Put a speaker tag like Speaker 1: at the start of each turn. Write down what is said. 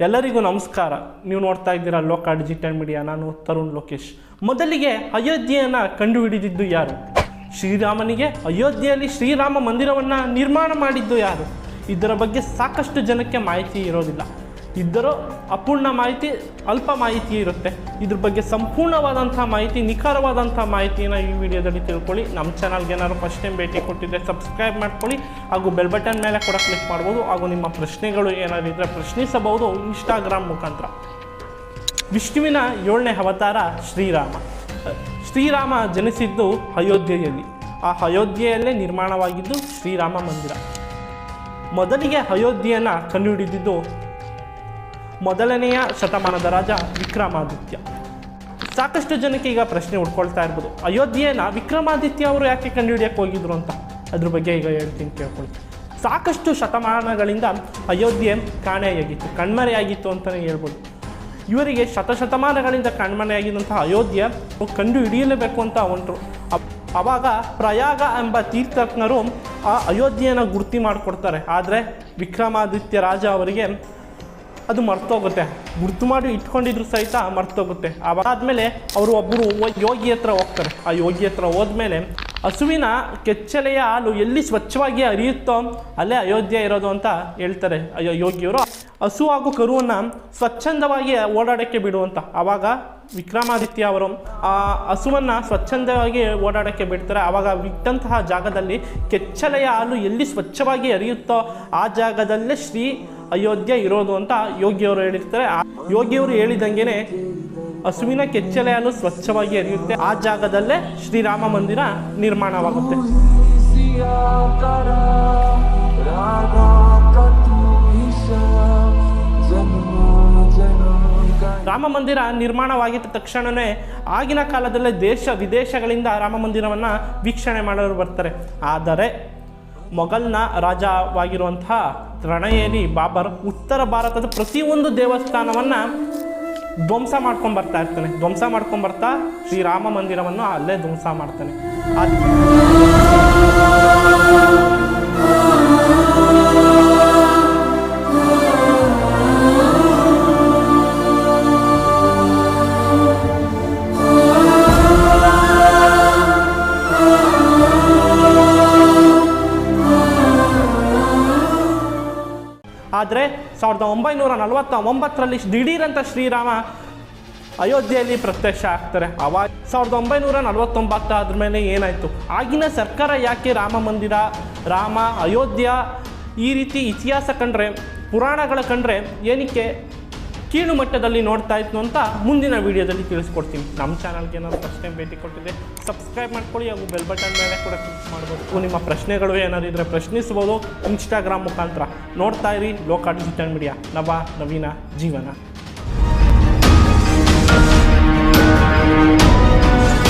Speaker 1: ಎಲ್ಲರಿಗೂ ನಮಸ್ಕಾರ. ನೀವು ನೋಡ್ತಾ ಇದ್ದೀರಾ ಲೋಕ ಡಿಜಿಟಲ್ ಮೀಡಿಯಾ. ನಾನು ತರುಣ್ ಲೋಕೇಶ್. ಮೊದಲಿಗೆ ಅಯೋಧ್ಯೆಯನ್ನು ಕಂಡುಹಿಡಿದಿದ್ದು ಯಾರು? ಶ್ರೀರಾಮನಿಗೆ ಅಯೋಧ್ಯೆಯಲ್ಲಿ ಶ್ರೀರಾಮ ಮಂದಿರವನ್ನು ನಿರ್ಮಾಣ ಮಾಡಿದ್ದು ಯಾರು? ಇದರ ಬಗ್ಗೆ ಸಾಕಷ್ಟು ಜನಕ್ಕೆ ಮಾಹಿತಿ ಇರೋದಿಲ್ಲ. ಇದ್ದರೂ ಅಪೂರ್ಣ ಮಾಹಿತಿ, ಅಲ್ಪ ಮಾಹಿತಿ ಇರುತ್ತೆ. ಇದ್ರ ಬಗ್ಗೆ ಸಂಪೂರ್ಣವಾದಂಥ ಮಾಹಿತಿ, ನಿಖರವಾದಂಥ ಮಾಹಿತಿಯನ್ನು ಈ ವಿಡಿಯೋದಲ್ಲಿ ತಿಳ್ಕೊಳ್ಳಿ. ನಮ್ಮ ಚಾನಲ್ಗೆ ಏನಾದ್ರು ಫಸ್ಟ್ ಟೈಮ್ ಭೇಟಿ ಕೊಟ್ಟಿದ್ದರೆ ಸಬ್ಸ್ಕ್ರೈಬ್ ಮಾಡ್ಕೊಳ್ಳಿ, ಹಾಗೂ ಬೆಲ್ ಬಟನ್ ಮೇಲೆ ಕೂಡ ಕ್ಲಿಕ್ ಮಾಡ್ಬೋದು. ಹಾಗೂ ನಿಮ್ಮ ಪ್ರಶ್ನೆಗಳು ಏನಾದ್ರು ಇದ್ದರೆ ಪ್ರಶ್ನಿಸಬಹುದು ಇನ್ಸ್ಟಾಗ್ರಾಮ್ ಮುಖಾಂತರ. ವಿಷ್ಣುವಿನ 7ನೇ ಅವತಾರ ಶ್ರೀರಾಮ. ಶ್ರೀರಾಮ ಜನಿಸಿದ್ದು ಅಯೋಧ್ಯೆಯಲ್ಲಿ. ಆ ಅಯೋಧ್ಯೆಯಲ್ಲೇ ನಿರ್ಮಾಣವಾಗಿದ್ದು ಶ್ರೀರಾಮ ಮಂದಿರ. ಮೊದಲಿಗೆ ಅಯೋಧ್ಯೆಯನ್ನು ಕಂಡುಹಿಡಿದಿದ್ದು ಮೊದಲನೆಯ ಶತಮಾನದ ರಾಜ ವಿಕ್ರಮಾದಿತ್ಯ. ಸಾಕಷ್ಟು ಜನಕ್ಕೆ ಈಗ ಪ್ರಶ್ನೆ ಉಟ್ಕೊಳ್ತಾ ಇರ್ಬೋದು, ಅಯೋಧ್ಯೆಯನ್ನು ವಿಕ್ರಮಾದಿತ್ಯ ಅವರು ಯಾಕೆ ಕಂಡುಹಿಡಿಯಕ್ಕೆ ಹೋಗಿದ್ರು ಅಂತ. ಅದ್ರ ಬಗ್ಗೆ ಈಗ ಹೇಳ್ತೀನಿ, ಕೇಳ್ಕೊಳ್ಳಿ. ಸಾಕಷ್ಟು ಶತಮಾನಗಳಿಂದ ಅಯೋಧ್ಯೆ ಕಾಣೆಯಾಗಿತ್ತು, ಕಣ್ಮರೆಯಾಗಿತ್ತು ಅಂತಲೇ ಹೇಳ್ಬೋದು. ಇವರಿಗೆ ಶತಶತಮಾನಗಳಿಂದ ಕಣ್ಮರೆಯಾಗಿದ್ದಂತಹ ಅಯೋಧ್ಯೆ ಕಂಡು ಹಿಡಿಯಲೇಬೇಕು ಅಂತ ಹೊಂಟರು. ಆವಾಗ ಪ್ರಯಾಗ ಎಂಬ ತೀರ್ಥಜ್ಞರು ಆ ಅಯೋಧ್ಯೆಯನ್ನು ಗುರ್ತಿ ಮಾಡಿಕೊಡ್ತಾರೆ. ಆದರೆ ವಿಕ್ರಮಾದಿತ್ಯ ರಾಜ ಅವರಿಗೆ ಅದು ಮರ್ತೋಗುತ್ತೆ. ಗುರ್ತು ಮಾಡಿ ಇಟ್ಕೊಂಡಿದ್ರು ಸಹಿತ ಮರ್ತೋಗುತ್ತೆ. ಆವಾದ್ಮೇಲೆ ಅವರು ಒಬ್ಬರು ಯೋಗಿ ಹತ್ರ ಹೋಗ್ತಾರೆ. ಆ ಯೋಗಿ ಹತ್ರ ಹೋದ್ಮೇಲೆ ಹಸುವಿನ ಕೆಚ್ಚಲೆಯ ಹಾಲು ಎಲ್ಲಿ ಸ್ವಚ್ಛವಾಗಿ ಹರಿಯುತ್ತೋ ಅಲ್ಲೇ ಅಯೋಧ್ಯೆ ಇರೋದು ಅಂತ ಹೇಳ್ತಾರೆ ಯೋಗಿಯವರು. ಹಸು ಹಾಗೂ ಕರುವನ್ನು ಸ್ವಚ್ಛಂದವಾಗಿ ಓಡಾಡೋಕ್ಕೆ ಬಿಡುವಂತ. ಆವಾಗ ವಿಕ್ರಮಾದಿತ್ಯ ಅವರು ಆ ಹಸುವನ್ನು ಸ್ವಚ್ಛಂದವಾಗಿ ಓಡಾಡೋಕ್ಕೆ ಬಿಡ್ತಾರೆ. ಆವಾಗ ಬಿಟ್ಟಂತಹ ಜಾಗದಲ್ಲಿ ಕೆಚ್ಚಲೆಯ ಹಾಲು ಎಲ್ಲಿ ಸ್ವಚ್ಛವಾಗಿ ಹರಿಯುತ್ತೋ ಆ ಜಾಗದಲ್ಲೇ ಶ್ರೀ ಅಯೋಧ್ಯೆ ಇರೋದು ಅಂತ ಯೋಗಿಯವರು ಹೇಳಿರ್ತಾರೆ. ಯೋಗಿಯವರು ಹೇಳಿದಂಗೆ ಹಸುವಿನ ಕೆಚ್ಚಲೆ ಹಾಲು ಸ್ವಚ್ಛವಾಗಿ ಹರಿಯುತ್ತೆ. ಆ ಜಾಗದಲ್ಲೇ ಶ್ರೀರಾಮ ಮಂದಿರ ನಿರ್ಮಾಣವಾಗುತ್ತೆ. ರಾಮ ಮಂದಿರ ನಿರ್ಮಾಣವಾಗಿದ್ದ ತಕ್ಷಣವೇ ಆಗಿನ ಕಾಲದಲ್ಲೇ ದೇಶ ವಿದೇಶಗಳಿಂದ ರಾಮ ಮಂದಿರವನ್ನು ವೀಕ್ಷಣೆ ಮಾಡಲು ಬರ್ತಾರೆ. ಆದರೆ ಮೊಘಲ್ನ ರಾಜವಾಗಿರುವಂತಹ ರಣಯೇಲಿ ಬಾಬರ್ ಉತ್ತರ ಭಾರತದ ಪ್ರತಿಯೊಂದು ದೇವಸ್ಥಾನವನ್ನು ಧ್ವಂಸ ಮಾಡ್ಕೊಂಡು ಬರ್ತಾ ಇರ್ತಾನೆ. ಧ್ವಂಸ ಮಾಡ್ಕೊಂಡು ಬರ್ತಾ ಶ್ರೀರಾಮ ಮಂದಿರವನ್ನು ಅಲ್ಲೇ ಧ್ವಂಸ ಮಾಡ್ತಾನೆ. ಆದರೆ 1949ರಲ್ಲಿ ದಿಢೀರಂತ ಶ್ರೀರಾಮ ಅಯೋಧ್ಯೆಯಲ್ಲಿ ಪ್ರತ್ಯಕ್ಷ ಆಗ್ತಾರೆ. ಆವಾಗ 1949 ಆದ್ಮೇಲೆ ಏನಾಯಿತು? ಆಗಿನ ಸರ್ಕಾರ ಯಾಕೆ ರಾಮ ಮಂದಿರ, ರಾಮ, ಅಯೋಧ್ಯ ಈ ರೀತಿ ಇತಿಹಾಸ ಕಂಡ್ರೆ, ಪುರಾಣಗಳ ಕಂಡ್ರೆ ಏನಕ್ಕೆ ಕೀಳು ಮಟ್ಟದಲ್ಲಿ ನೋಡ್ತಾ ಇತ್ತು ಅಂತ ಮುಂದಿನ ವೀಡಿಯೋದಲ್ಲಿ ತಿಳಿಸ್ಕೊಡ್ತೀನಿ. ನಮ್ಮ ಚಾನಲ್ಗೆ ಏನಾದ್ರು ಫಸ್ಟ್ ಟೈಮ್ ಭೇಟಿ ಕೊಟ್ಟಿದ್ದೆ ಸಬ್ಸ್ಕ್ರೈಬ್ ಮಾಡ್ಕೊಳ್ಳಿ, ಹಾಗೂ ಬೆಲ್ ಬಟನ್ ಮೇಲೆ ಕೂಡ ಕ್ಲಿಕ್ ಮಾಡ್ಬೋದು. ನಿಮ್ಮ ಪ್ರಶ್ನೆಗಳು ಏನಾದ್ರು ಇದ್ದರೆ ಪ್ರಶ್ನಿಸ್ಬೋದು ಇನ್ಸ್ಟಾಗ್ರಾಮ್ ಮುಖಾಂತರ. ನೋಡ್ತಾ ಇರಿ ಲೋಕ ಡಿಜಿಟಲ್ ಮೀಡಿಯಾ. ನವ ನವೀನ ಜೀವನ.